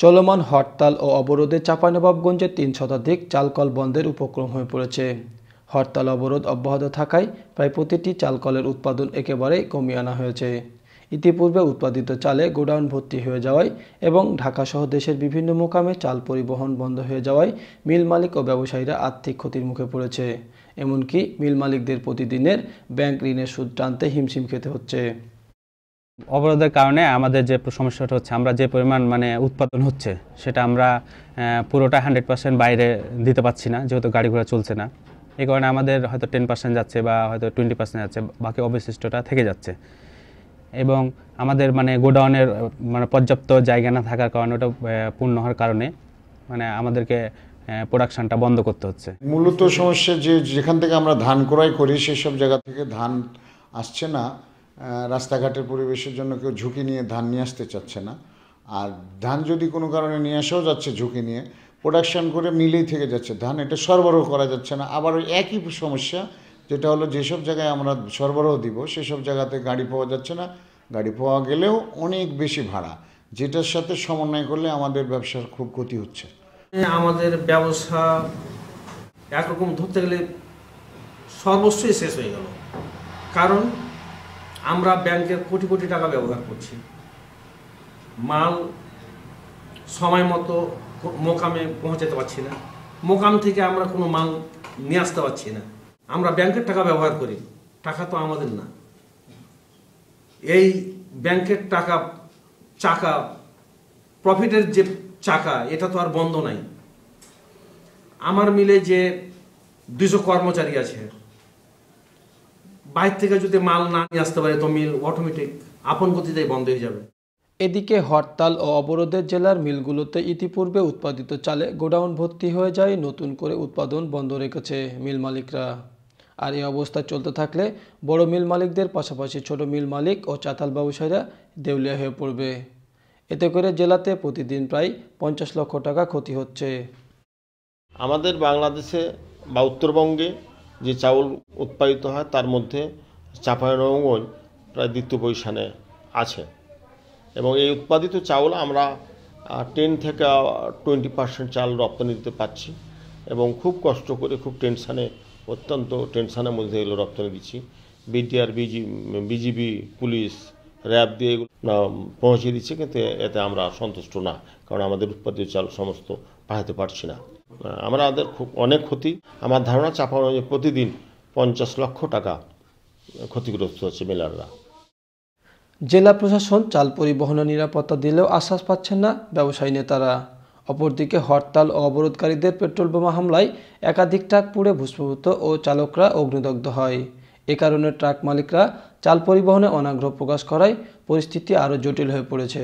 চলমান হরতাল ও অবরোধে চাঁপাইনবাবগঞ্জে ৩ শতাধিক চালকল বন্ধের উপক্রম হয়ে পড়েছে। হরতাল অবরোধ অব্যাহত থাকায় প্রায় প্রতিটি চালকলের উৎপাদন একেবারেই কমিয়ে আনা হয়েছে। ইতিপূর্বে উৎপাদিত চালে গোডাউন ভর্তি হয়ে যাওয়ায় এবং ঢাকাসহ দেশের বিভিন্ন মোকামে চাল পরিবহন বন্ধ হয়ে যাওয়ায় মিল মালিক ও ব্যবসায়ীরা আর্থিক ক্ষতির মুখে পড়েছে। এমনকি মিল মালিকদের প্রতিদিনের ব্যাংক ঋণের সুদ টানতে হিমশিম খেতে হচ্ছে। অবরোধের কারণে আমাদের যে সমস্যাটা হচ্ছে, আমরা যে পরিমাণ উৎপাদন হচ্ছে সেটা আমরা পুরোটা 100% বাইরে দিতে পারছি না, যেহেতু গাড়ি ঘোড়া চলছে না। এই কারণে আমাদের হয়তো 10% যাচ্ছে বা হয়তো 20% যাচ্ছে, বাকি অবশিষ্টটা থেকে যাচ্ছে। এবং আমাদের গোডাউনের পর্যাপ্ত জায়গা না থাকার কারণে, ওটা পূর্ণ হওয়ার কারণে আমাদেরকে প্রোডাকশনটা বন্ধ করতে হচ্ছে। মূলত সমস্যা যেখান থেকে আমরা ধান ক্রয় করি সেসব জায়গা থেকে ধান আসছে না। রাস্তাঘাটের পরিবেশের জন্য কেউ ঝুঁকি নিয়ে ধান নিয়ে আসতে চাচ্ছে না। আর ধান যদি কোনো কারণে নিয়ে আসাও যাচ্ছে ঝুঁকি নিয়ে, প্রোডাকশান করে মিলেই থেকে যাচ্ছে ধান, এটা সরবরাহ করা যাচ্ছে না। আবার ওই একই সমস্যা, যেটা হলো যেসব জায়গায় আমরা সরবরাহ দিব সেসব জায়গাতে গাড়ি পাওয়া যাচ্ছে না। গাড়ি পাওয়া গেলেও অনেক বেশি ভাড়া, যেটার সাথে সমন্বয় করলে আমাদের ব্যবসার খুব ক্ষতি হচ্ছে। আমাদের ব্যবসা একরকম ধরতে গেলে সর্বস্বই শেষ হয়ে গেল। কারণ আমরা ব্যাংকের কোটি কোটি টাকা ব্যবহার করছি, মাল সময় মতো মোকামে পৌঁছাতে পারছি না, মোকাম থেকে আমরা কোনো মাল নিয়ে আসতে পারছি না। আমরা ব্যাংকের টাকা ব্যবহার করি, টাকা তো আমাদের না। এই ব্যাংকের টাকা চাকা, প্রফিটের যে চাকা, এটা তো আর বন্ধ নাই। আমার মিলে যে 200 কর্মচারী আছে, বাইরে থেকে যদি মাল না নিয়ে আসতে পারে তো মিল অটোমেটিক আপন গতিতেই বন্ধ হয়ে যাবে। এদিকে হরতাল ও অবরোধের জেলার মিলগুলোতে ইতিপূর্বে উৎপাদিত চালে গোডাউন ভর্তি হয়ে যায় নতুন করে উৎপাদন বন্ধ রেখেছে মিল মালিকরা। আর এই অবস্থা চলতে থাকলে বড় মিল মালিকদের পাশাপাশি ছোট মিল মালিক ও চাতাল ব্যবসায়ীরা দেউলিয়া হয়ে পড়বে। এতে করে জেলাতে প্রতিদিন প্রায় 50 লক্ষ টাকা ক্ষতি হচ্ছে। আমাদের বাংলাদেশে বা উত্তরবঙ্গে যে চাউল উৎপাদিত হয় তার মধ্যে চাঁপাইনবাবগঞ্জ প্রায় দ্বিতীয় পজিশনে আছে। এবং এই উৎপাদিত চাউল আমরা 10 থেকে 20% চাল রপ্তানি দিতে পারছি এবং খুব কষ্ট করে, খুব অত্যন্ত টেনশনের মধ্যে এগুলো রপ্তানি দিচ্ছি। বিডিআর, বিজিবি, পুলিশ, র্যাব দিয়ে এগুলো পৌঁছে দিচ্ছে, কিন্তু এতে আমরা সন্তুষ্ট না, কারণ আমাদের উৎপাদিত চাল সমস্ত পাঠাতে পারছি না। আমাদের খুব অনেক ক্ষতি। আমার ধারণা চাঁপাইনবাবগঞ্জে প্রতিদিন 50 লক্ষ টাকা ক্ষতিগ্রস্ত হচ্ছে মিলাররা। জেলা প্রশাসন চাল পরিবহনের নিরাপত্তা দিলেও আশ্বাস পাচ্ছেন না ব্যবসায়ী নেতারা। অপরদিকে হরতাল ও অবরোধকারীদের পেট্রোল বোমা হামলায় একাধিক ট্রাক পুড়ে ভস্মীভূত ও চালকরা অগ্নিদগ্ধ হয়। এ কারণে ট্রাক মালিকরা চাল পরিবহনে অনাগ্রহ প্রকাশ করায় পরিস্থিতি আরও জটিল হয়ে পড়েছে।